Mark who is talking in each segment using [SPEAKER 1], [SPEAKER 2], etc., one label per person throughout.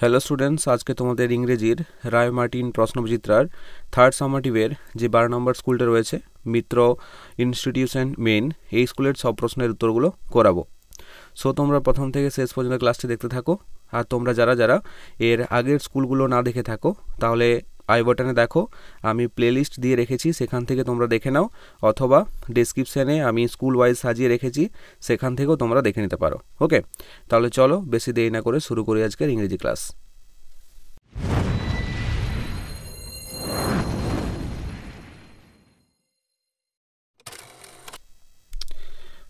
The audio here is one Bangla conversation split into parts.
[SPEAKER 1] হ্যালো স্টুডেন্টস, আজকে তোমাদের ইংরেজির রায় মার্টিন প্রশ্নবিচিত্রার থার্ড সামাটিভের যে 12 নম্বর স্কুলটা রয়েছে মিত্র ইনস্টিটিউশন মেন, এই স্কুলের সব প্রশ্নের উত্তরগুলো করাবো। সো তোমরা প্রথম থেকে শেষ পর্যন্ত ক্লাসটি দেখতে থাকো। আর তোমরা যারা যারা এর আগের স্কুলগুলো না দেখে থাকো তাহলে আই বাটনে দেখো, আমি প্লেলিস্ট দিয়ে রেখেছি, সেখান থেকে তোমরা দেখে নাও, অথবা ডেসক্রিপশানে আমি স্কুল ওয়াইজ সাজিয়ে রেখেছি, সেখান থেকেও তোমরা দেখে নিতে পারো। ওকে, তাহলে চলো বেশি দেরি না করে শুরু করি আজকের ইংরেজি ক্লাস।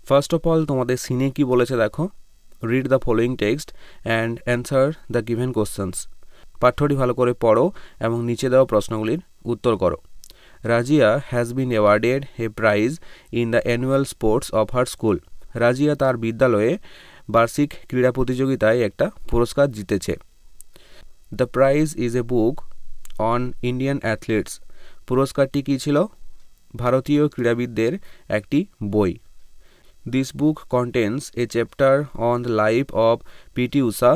[SPEAKER 1] ফার্স্ট অফ অল তোমাদের সিনে কি বলেছে দেখো, read the following text and answer the given questions. পাঠ্যটি ভালো করে পড়ো এবং নিচে দেওয়া প্রশ্নগুলির উত্তর করো। Razia has been awarded a prize in the annual sports of her school. Razia তার বিদ্যালয়ে বার্ষিক ক্রীড়া প্রতিযোগিতায় একটা পুরস্কার জিতেছে। The prize is a book on Indian athletes. পুরস্কারটি কী ছিল? ভারতীয় ক্রীড়াবিদদের একটি বই। This book contains a chapter on the life of P.T. Usha,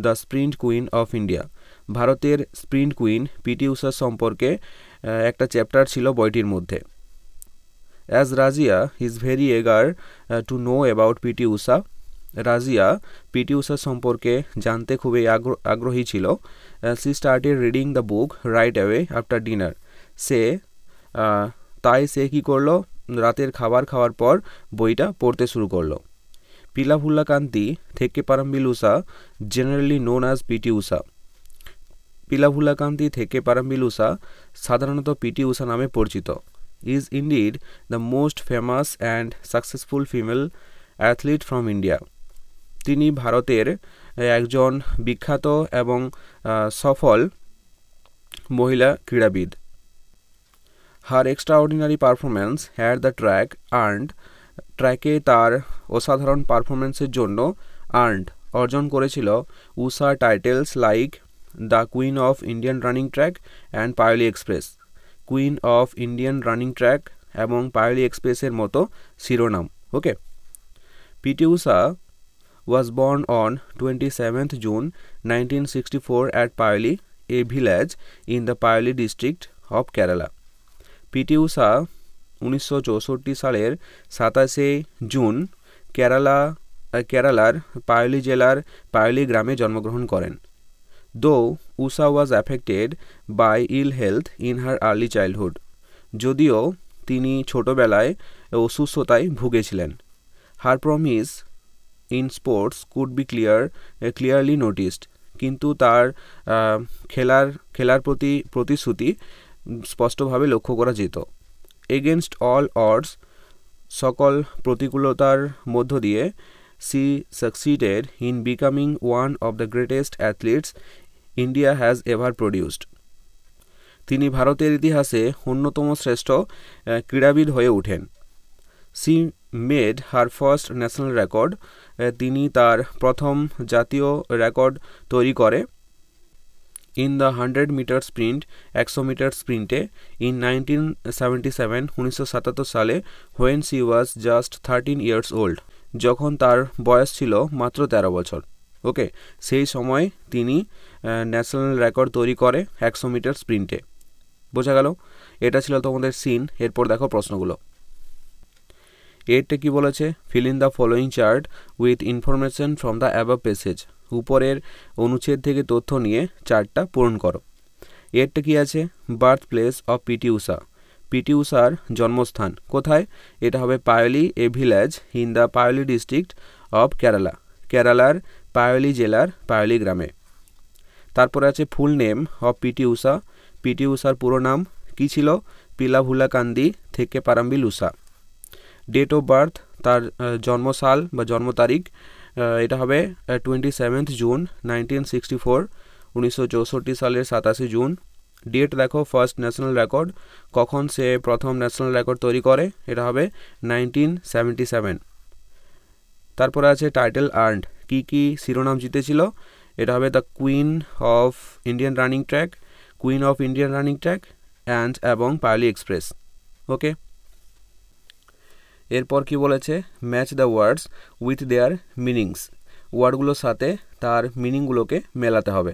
[SPEAKER 1] the sprint queen of India. ভারতের স্প্রিন্ট কুইন পিটি উষা সম্পর্কে একটা চ্যাপ্টার ছিল বইটির মধ্যে। As Razia is very eager to know about PT Usha. Razia PT Usha সম্পর্কে জানতে খুবই আগ্রহী ছিল। She started reading the book right away after dinner. তাই সে কী করলো? রাতের খাবার খাওয়ার পর বইটা পড়তে শুরু করলো। Pilavullakandi Thekkeparambil Usha, generally known as PT Usha. Pilavullakandi Thekkeparambil Usha সাধারণত পিটি উষা নামে পরিচিত। Is indeed the most famous and successful female athlete from India. তিনি ভারতের একজন বিখ্যাত এবং সফল মহিলা ক্রীড়াবিদ। Her extraordinary performance at the track earned. ট্র্যাকে তার অসাধারণ পারফরম্যান্সের জন্য অর্জন করেছিল Usha titles like the queen of Indian running track and Payyoli express. Queen of Indian running track এবং পায়োলি এক্সপ্রেসের মতো শিরোনাম। Okay, PT Usha was born on 27th June 1964 at Payoli, a village in the Payoli district of Kerala. PT Usha 1964 সালের 27শে জুন কেরালার পায়োলি জেলার পায়োলি গ্রামে জন্মগ্রহণ করেন। Though Usha was affected by ill health in her early childhood. যদিও তিনি ছোটোবেলায় অসুস্থতায় ভুগেছিলেন। Her promise in sports could be clearly noticed. কিন্তু তার খেলার প্রতি প্রতিশ্রুতি স্পষ্টভাবে লক্ষ্য করা যেত। এগেনস্ট অল অডস, সকল প্রতিকূলতার মধ্য দিয়ে, she succeeded in becoming one of the greatest athletes India has ever produced. তিনি ভারতের ইতিহাসে অন্যতম শ্রেষ্ঠ ক্রীড়াবিদ হয়ে ওঠেন। She made her first national record. তিনি তার প্রথম জাতীয় রেকর্ড তৈরি করে in the 100 metre sprint, 100 metre স্প্রিন্টে, ইন 1977 1977 সালে, when she was just 13 years old. যখন তার বয়স ছিল মাত্র 13 বছর। ওকে, সেই সময় তিনি ন্যাশনাল রেকর্ড তৈরি করে 100 মিটার স্প্রিন্টে। বোঝা গেল? এটা ছিল তোমাদের সিন। এরপর দেখো প্রশ্নগুলো। এরটা কি বলেছে? Feel in the following chart with information from the above passage. উপরের অনুচ্ছেদ থেকে তথ্য নিয়ে চার্টটা পূরণ করো। এরটা কি আছে? Birth place of PT Usha. PT উষার জন্মস্থান কোথায়? এটা হবে Payyoli, a village in the Payyoli district of Kerala. কেরালার পায়োলি জেলার পায়োলি গ্রামে। তারপরে আছে full name of PT Usha. PT উষার পুরো নাম কী ছিল? Pilavullakandi Thekkeparambil Usha. Date of birth, তার জন্মসাল বা জন্ম তারিখ, এটা হবে 27th June 1964, 1964 সালের 27শে জুন। ডেট দেখো, ফার্স্ট ন্যাশনাল রেকর্ড, কখন সে প্রথম ন্যাশনাল রেকর্ড তৈরি করে? এটা হবে 1977। তারপরে আছে টাইটেল আর্নড, কী শিরোনাম জিতেছিল? এটা হবে the queen of Indian running track, queen of Indian running track এবং পায়োলি এক্সপ্রেস। ওকে, এরপর কি বলেছে? Match the words with their meanings. ওয়ার্ডগুলোর সাথে তার মিনিংগুলোকে মেলাতে হবে।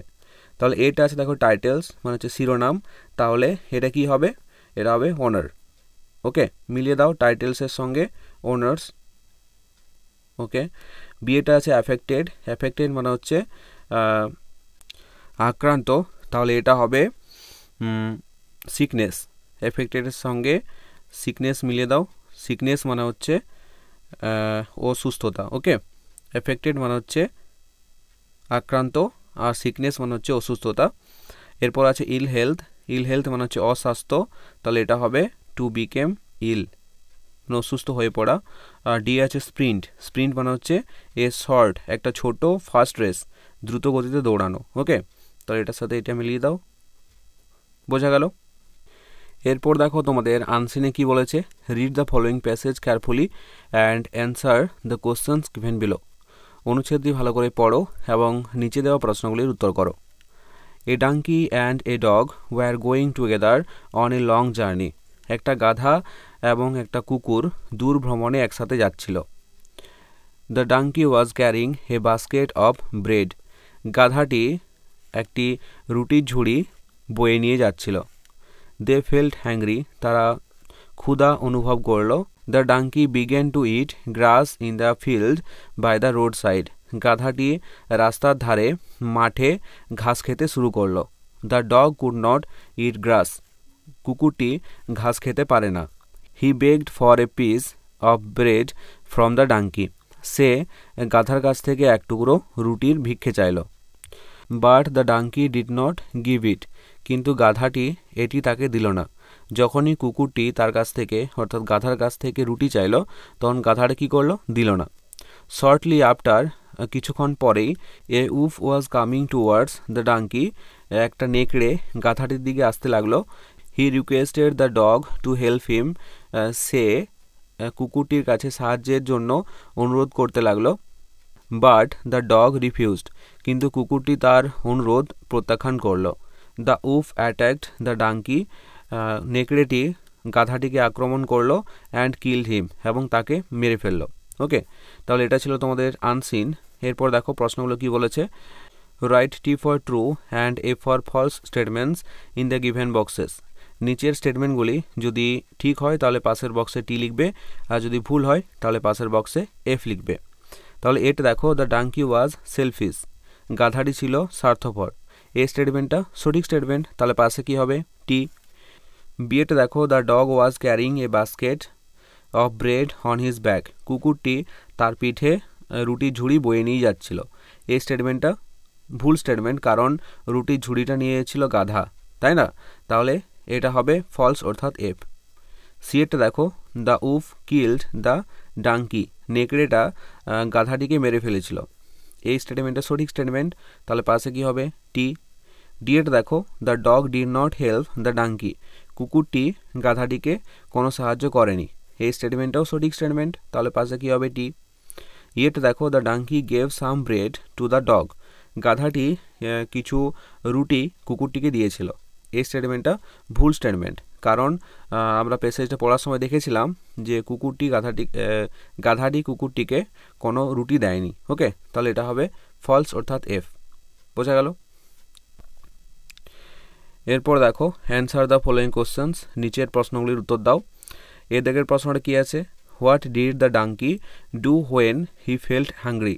[SPEAKER 1] তাহলে এটা আছে দেখো টাইটেলস মানে হচ্ছে শিরোনাম, তাহলে এটা কি হবে, এটা হবে অনার। ওকে, মিলিয়ে দাও টাইটেলসের সঙ্গে ওনার্স। ওকে, বিয়েটা আছে অ্যাফেক্টেড, অ্যাফেক্টেড মানে হচ্ছে আক্রান্ত, তাহলে এটা হবে সিকনেস। এফেক্টেডের সঙ্গে সিকনেস মিলিয়ে দাও, সিকনেস মানে হচ্ছে অসুস্থতা। ওকে, এফেক্টেড মানে হচ্ছে আক্রান্ত আর সিকনেস মানে হচ্ছে অসুস্থতা। এরপর আছে ইল হেলথ, ইল হেলথ মানে হচ্ছে অস্বাস্থ্য, তাহলে এটা হবে টু বিকেম ইল, মানে অসুস্থ হয়ে পড়া। আর ডি আছে স্প্রিন্ট, স্প্রিন্ট মানে হচ্ছে এ শর্ট, একটা ছোট ফাস্ট রেস, দ্রুত গতিতে দৌড়ানো। ওকে, তাহলে এটার সাথে এটা মিলিয়ে দাও, বোঝা গেল। এরপর দেখো তোমাদের আনসিনে কি বলেছে, read the following passage carefully and answer the questions given below. অনুচ্ছেদটি ভালো করে পড়ো এবং নিচে দেওয়া প্রশ্নগুলির উত্তর করো। A donkey and a dog were going together on a long journey. একটা গাধা এবং একটা কুকুর দূর ভ্রমণে একসাথে যাচ্ছিল। The donkey was carrying a basket of bread. গাধাটি একটি রুটির ঝুড়ি বয়ে নিয়ে যাচ্ছিল। দে ফেল্ট হ্যাংরি, তারা ক্ষুধা অনুভব করল। The donkey began to eat grass in the field by the road side. গাধাটি রাস্তার ধারে মাঠে ঘাস খেতে শুরু করলো। The dog could not eat grass, কুকুরটি ঘাস খেতে পারে না। He begged for a piece of bread from the donkey, সে গাধার কাছ থেকে এক টুকরো রুটির ভিক্ষে চাইল। But the donkey did not give it, কিন্তু গাধাটি এটি তাকে দিল না। যখনই কুকুরটি তার কাছ থেকে অর্থাৎ গাধার কাছ থেকে রুটি চাইল, তখন গাধাটা কী করলো, দিল না। শর্টলি আফটার, কিছুক্ষণ পরেই, a wolf was coming towards the donkey, একটা নেকড়ে গাধাটির দিকে আসতে লাগলো। He requested the dog to help him, সে কুকুরটির কাছে সাহায্যের জন্য অনুরোধ করতে লাগলো। বাট দ্য ডগ রিফিউজড, কিন্তু কুকুরটি তার অনুরোধ প্রত্যাখ্যান করলো। দ্য উফ অ্যাটাকড দ্য ডাঙ্কি, নেকড়েটি গাধাটিকে আক্রমণ করলো। অ্যান্ড কিলড হিম, এবং তাকে মেরে ফেললো। ওকে, তাহলে এটা ছিল তোমাদের আনসিন। এরপর দেখো প্রশ্নগুলো কি বলেছে। Write T for true and F for false statements in the given boxes. নিচের স্টেটমেন্টগুলি যদি ঠিক হয় তাহলে পাশের বক্সে টি লিখবে, আর যদি ভুল হয় তাহলে পাশের বক্সে এফ লিখবে। তাহলে এটা দেখো, দ্য ডাঙ্কি ওয়াজ সেলফিশ, গাধাটি ছিল স্বার্থপর। এই স্টেটমেন্টটা সঠিক স্টেটমেন্ট, তাহলে পাশে কি হবে, টি। বিয়েটা দেখো, the dog was carrying a basket of bread on his back, কুকুরটি তার পিঠে রুটির ঝুড়ি বয়ে নিয়ে যাচ্ছিল। এই স্টেটমেন্টটা ভুল স্টেটমেন্ট, কারণ রুটির ঝুড়িটা নিয়েছিল গাধা, তাই না? তাহলে এটা হবে ফলস অর্থাৎ এফ। সিয়েরটা দেখো, দ্য উফ কিল্ড দ্য ডাঙ্কি, নেকড়েটা গাধাটিকে মেরে ফেলেছিল। এই স্টেটমেন্টটা সঠিক স্টেটমেন্ট, তাহলে পাশে কি হবে, টি। ডিএটা দেখো, the dog did not help the donkey, কুকুরটি গাধাটিকে কোনো সাহায্য করেনি। এই স্টেটমেন্টটাও সঠিক স্টেটমেন্ট, তাহলে পাশে কি হবে, টি। ইয়েটা দেখো, the donkey gave some bread to the dog, গাধাটি কিছু রুটি কুকুরটিকে দিয়েছিল। এই স্টেটমেন্টটা ভুল স্টেটমেন্ট, কারণ আমরা প্যাসেজটা পড়ার সময় দেখেছিলাম যে গাধাটি কুকুরটিকে কোনো রুটি দেয়নি। ওকে, তাহলে এটা হবে ফলস অর্থাৎ এফ, বোঝা গেল। এরপর দেখো, অ্যান্সার দ্য ফলোয়িং কোশ্চেন্স, নিচের প্রশ্নগুলির উত্তর দাও। এর দেখের প্রশ্নটা কি আছে, what did the donkey do when he felt hungry,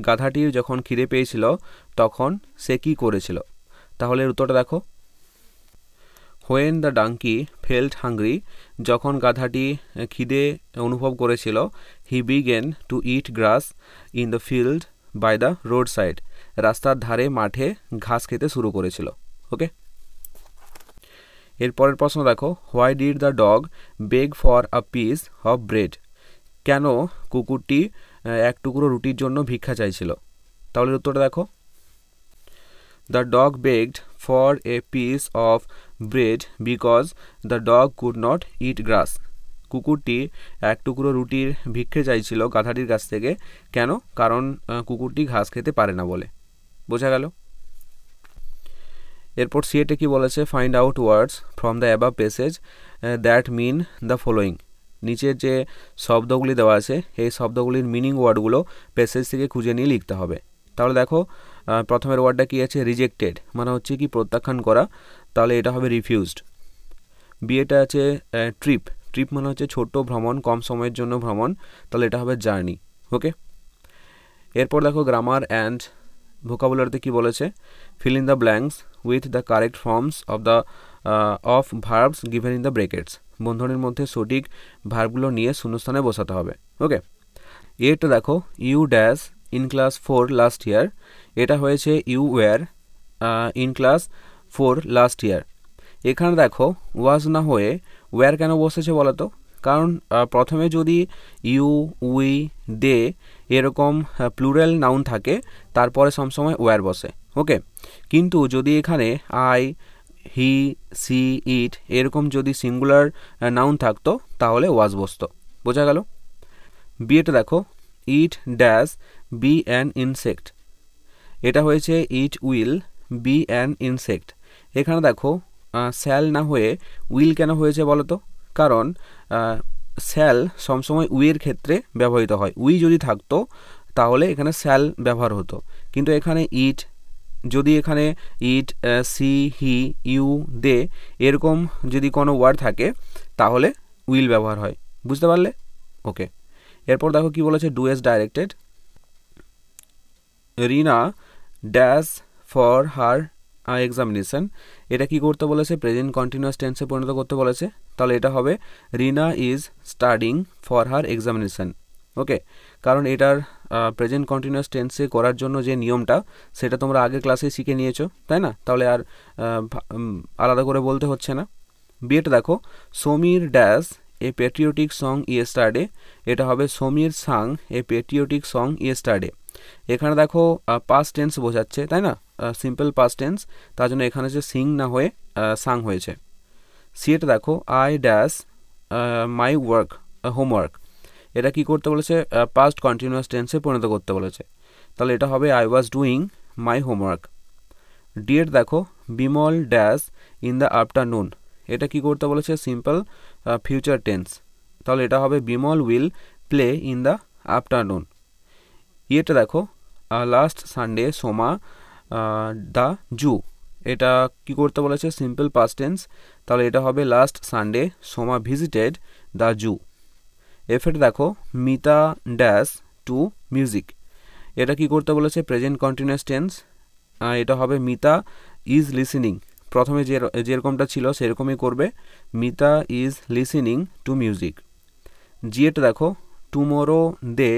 [SPEAKER 1] গাধাটির যখন খিদে পেয়েছিল তখন সে কি করেছিল। তাহলে উত্তরটা দেখো, when the donkey felt hungry, যখন গাধাটি খিদে অনুভব করেছিল, he began to eat grass in the field by the road side, রাস্তার ধারে মাঠে ঘাস খেতে শুরু করেছিল। ওকে, এরপরের প্রশ্ন দেখো, why did the dog beg for a piece of bread, কেন কুকুরটি এক টুকরো রুটির জন্য ভিক্ষা চাইছিল। তাহলে উত্তরটা দেখো, the dog begged for a piece of bread because the dog could not eat grass, কুকুরটি এক টুকরো রুটির ভিক্ষে চাইছিল গাধাটির কাছ থেকে, কেন, কারণ কুকুরটি ঘাস খেতে পারে না বলে, বোঝা গেল। এরপর সিএটে কি বলেছে, find out words from the above passage that mean the following, নিচের যে শব্দগুলি দেওয়া আছে এই শব্দগুলির মিনিং ওয়ার্ডগুলো প্যাসেজ থেকে খুঁজে নিয়ে লিখতে হবে। তাহলে দেখো প্রথমের ওয়ার্ডটা কী আছে, রিজেক্টেড মানে হচ্ছে কি প্রত্যাখ্যান করা, তাহলে এটা হবে রিফিউজড। বিয়েটা আছে ট্রিপ, ট্রিপ মানে হচ্ছে ছোট ভ্রমণ, কম সময়ের জন্য ভ্রমণ, তাহলে এটা হবে জার্নি। ওকে, এরপর দেখো গ্রামার অ্যান্ড ভোকাবুলারিতে কি বলেছে, feel in the blanks with the correct forms of verbs given in the brackets, বন্ধনীর মধ্যে সঠিক ভার্বগুলো নিয়ে শূন্যস্থানে বসাতে হবে। ওকে, এটা দেখো you dash in class 4 last year, এটা হয়েছে you were in class 4 last year. এখানে দেখো ওয়াজ না হয়ে ওয়্যার কেন বসেছে বলো তো, কারণ প্রথমে যদি ইউ, উই, দে এরকম প্লুরাল নাউন থাকে তারপরে সবসময় ওয়্যার বসে। ওকে, কিন্তু যদি এখানে আই, হি, সি, ইট এরকম যদি সিঙ্গুলার নাউন থাকতো তাহলে ওয়াজ বসতো। বোঝা গেল? বিয়েটা দেখো it dash be an insect, এটা হয়েছে it will be an insect. এখানে দেখো স্যাল না হয়ে উইল কেন হয়েছে বলো তো, কারণ স্যাল সবসময় উইয়ের ক্ষেত্রে ব্যবহৃত হয়, উই যদি থাকতো তাহলে এখানে স্যাল ব্যবহার হতো, কিন্তু এখানে ইট, যদি এখানে ইট, সি, হি, ইউ, দে এরকম যদি কোনো ওয়ার্ড থাকে তাহলে উইল ব্যবহার হয়। বুঝতে পারলে? ওকে, এরপর দেখো কি বলেছে, do as directed, Rina dash for her examination, এটা কি করতে বলেছে, প্রেজেন্ট কন্টিনিউয়াস টেন্সে পরিণত করতে বলেছে, তাহলে এটা হবে Rina is studying for her examination. Okay, কারণ এটার প্রেজেন্ট কন্টিনিউয়াস টেন্সে করার জন্য যে নিয়মটা সেটা তোমরা আগের ক্লাসে শিখে নিয়েছো, তাই না? তাহলে আর আলাদা করে বলতে হচ্ছে না। বিয়েটা দেখো Samir dash a patriotic song yesterday, এটা হবে সমীর সাং এ প্যাট্রিয়টিক সং ইয়েস্টারডে। এখানে দেখো পাস্ট টেন্স বোঝাচ্ছে, তাই না? সিম্পল পাস্ট টেন্স, তার জন্য এখানে যে সিং না হয়ে সাং হয়েছে। সিটা দেখো I dash my work homework, এটা কি করতে বলেছে, পাস্ট কন্টিনিউয়াস টেন্সে পরিণত করতে বলেছে, তাহলে এটা হবে I was doing my homework. ডিএড দেখো Bimal dash in the afternoon, এটা কি করতে বলেছে, সিম্পল ফিউচার টেন্স, তাহলে এটা হবে Bimal will play in the afternoon. ইয়েটা দেখো last Sunday Soma the zoo, এটা কি করতে বলেছে, সিম্পল পাস্ট টেন্স, তাহলে এটা হবে last Sunday Soma visited the zoo. এফেট দেখো মিতা ড্যাশ টু মিউজিক, এটা কি করতে বলেছে, প্রেজেন্ট কন্টিনিউয়াস টেন্স, এটা হবে মিতা ইজ লিসেনিং, প্রথমে যেরকমটা ছিল সেরকমই করবে, Mita is listening to music. জিএটা দেখো টুমোরো দে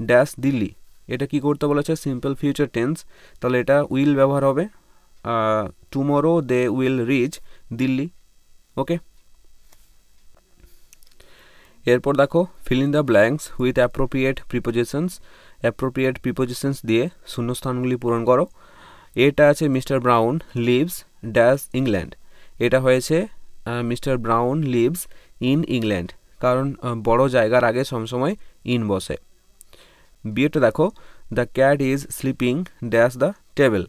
[SPEAKER 1] ড্যাশ দিল্লি, এটা কি করতে বলেছে, সিম্পল ফিউচার টেন্স, তাহলে এটা উইল ব্যবহার হবে, tomorrow they will reach Delhi. Okay, এরপর দেখো fill in the blanks with appropriate prepositions, appropriate prepositions দিয়ে শূন্যস্থানগুলি পূরণ করো। এটা আছে Mr Brown lives dash England, এটা হয়েছে Mr Brown lives in England, কারণ বড় জায়গার আগে সবসময় ইন বসে। বিয়েটা দেখো the cat is sleeping dash the table,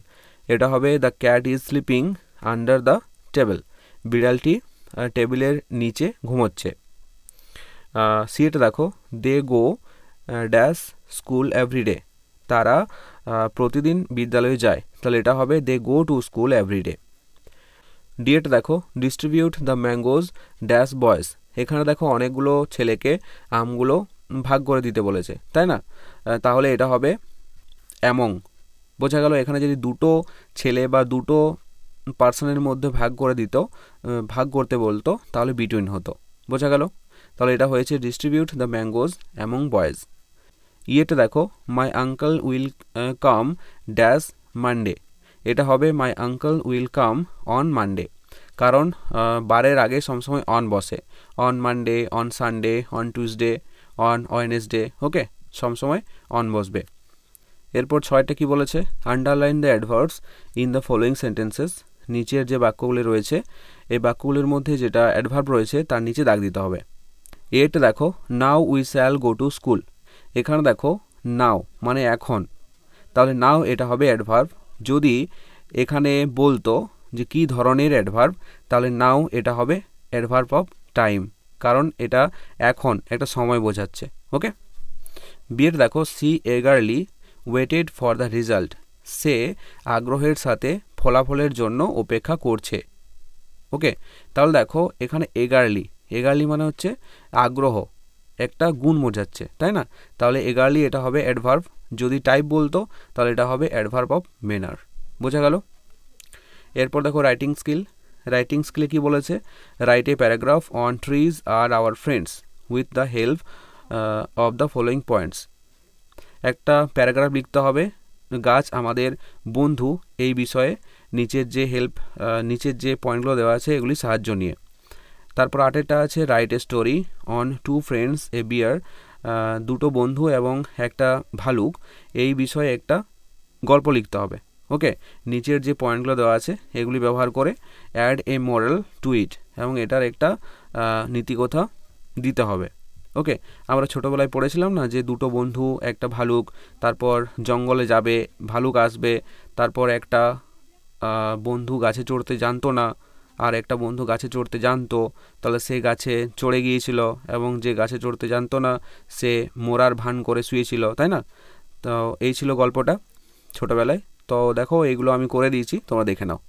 [SPEAKER 1] এটা হবে the cat is sleeping under the table, বিড়ালটি টেবিলের নিচে ঘুমোচ্ছে। সিটা দেখো দে গো ড্যাশ স্কুল এভরিডে, তারা প্রতিদিন বিদ্যালয়ে যায়, তাহলে এটা হবে দে গো টু স্কুল এভরিডে। ডিএটা দেখো ডিস্ট্রিবিউট দ্য ম্যাঙ্গোজ ড্যাশ বয়েস, এখানে দেখো অনেকগুলো ছেলেকে আমগুলো ভাগ করে দিতে বলেছে, তাই না? তাহলে এটা হবে অ্যামং। বোঝা গেল? এখানে যদি দুটো ছেলে বা দুটো পার্সনের মধ্যে ভাগ করে দিত, ভাগ করতে বলতো, তাহলে বিটুইন হতো। বোঝা গেল? তাহলে এটা হয়েছে distribute the mangoes among boys. ইয়েটা দেখো my uncle will come dash Monday, এটা হবে my uncle will come on Monday, কারণ বারের আগে সবসময় অন বসে, on Monday, on Sunday, on Tuesday, on Wednesday. Okay, সবসময় অন বসবে। এরপর 6টা কি বলেছে, underline the adverbs in the following sentences, নিচের যে বাক্যগুলি রয়েছে এই বাক্যগুলির মধ্যে যেটা অ্যাডভার্ব রয়েছে তার নিচে দাগ দিতে হবে। এটা দেখো now we shall go to school, এখানে দেখো নাও মানে এখন, তাহলে নাও এটা হবে অ্যাডভার্ব। যদি এখানে বলতো যে কী ধরনের অ্যাডভার্ব, তাহলে নাও এটা হবে অ্যাডভার্ব অফ টাইম। কারণ এটা এখন একটা সময় বোঝাচ্ছে। ওকে, বিয়ের দেখো she eagerly waited for the result, সে আগ্রহের সাথে ফলাফলের জন্য অপেক্ষা করছে। ওকে, তাহলে দেখো এখানে এগারলি, এগারলি মানে হচ্ছে আগ্রহ, একটা গুণ বোঝাচ্ছে, তাই না? তাহলে এগারলি এটা হবে অ্যাডভার্ব, যদি টাইপ বলতো তাহলে এটা হবে অ্যাডভার্ব অফ ম্যানার। বোঝা গেল? এরপর দেখো রাইটিং স্কিল। রাইটিং স্কিলে কি বলেছে? Write a paragraph on trees are our friends with the help of the following points. একটা প্যারাগ্রাফ লিখতে হবে, গাছ আমাদের বন্ধু এই বিষয়ে নিচের যে পয়েন্টগুলো দেওয়া আছে এগুলি সাহায্য নিয়ে। তারপর আটেরটা আছে write a story on two friends a bear, দুটো বন্ধু এবং একটা ভালুক এই বিষয়ে একটা গল্প লিখতে হবে। ওকে, নিচের যে পয়েন্টগুলো দেওয়া আছে এগুলি ব্যবহার করে অ্যাড এ মোরাল টু ইট, এবং এটার একটা নীতিকথা দিতে হবে। ওকে, আমরা ছোটোবেলায় পড়েছিলাম না যে দুটো বন্ধু একটা ভালুক, তারপর জঙ্গলে যাবে, ভালুক আসবে, তারপর একটা বন্ধু গাছে চড়তে জানতো না আর একটা বন্ধু গাছে চড়তে জানতো, তাহলে সে গাছে চড়ে গিয়েছিল এবং যে গাছে চড়তে জানতো না সে মরার ভান করে শুয়েছিল, তাই না? তো এই ছিল গল্পটা ছোটোবেলায়। তো দেখো এইগুলো আমি করে দিয়েছি, তোমরা দেখে নাও।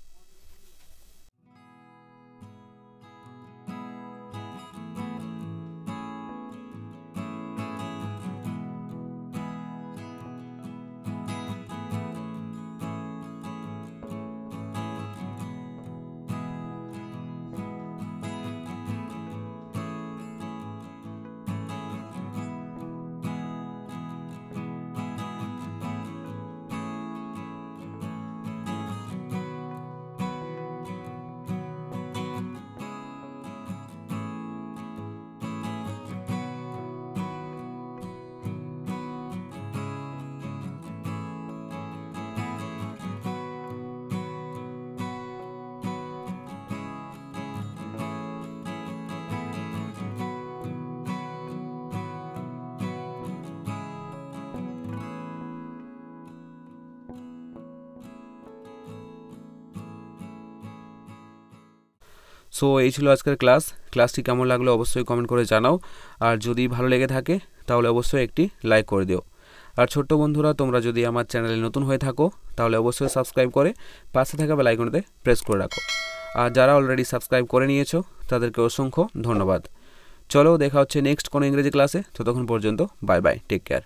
[SPEAKER 1] সো এই ছিল আজকের ক্লাসটি কেমন লাগলো অবশ্যই কমেন্ট করে জানাও, আর যদি ভালো লেগে থাকে তাহলে অবশ্যই একটি লাইক করে দিও। আর ছোট্ট বন্ধুরা, তোমরা যদি আমার চ্যানেলে নতুন হয়ে থাকো তাহলে অবশ্যই সাবস্ক্রাইব করে পাশে থাকা বেল আইকনটিতে প্রেস করে রাখো। আর যারা অলরেডি সাবস্ক্রাইব করে নিয়েছো তাদেরকে অসংখ্য ধন্যবাদ। চলো দেখা হচ্ছে নেক্সট কোনো ইংরেজি ক্লাসে, ততক্ষণ পর্যন্ত বাই বাই, টেক কেয়ার।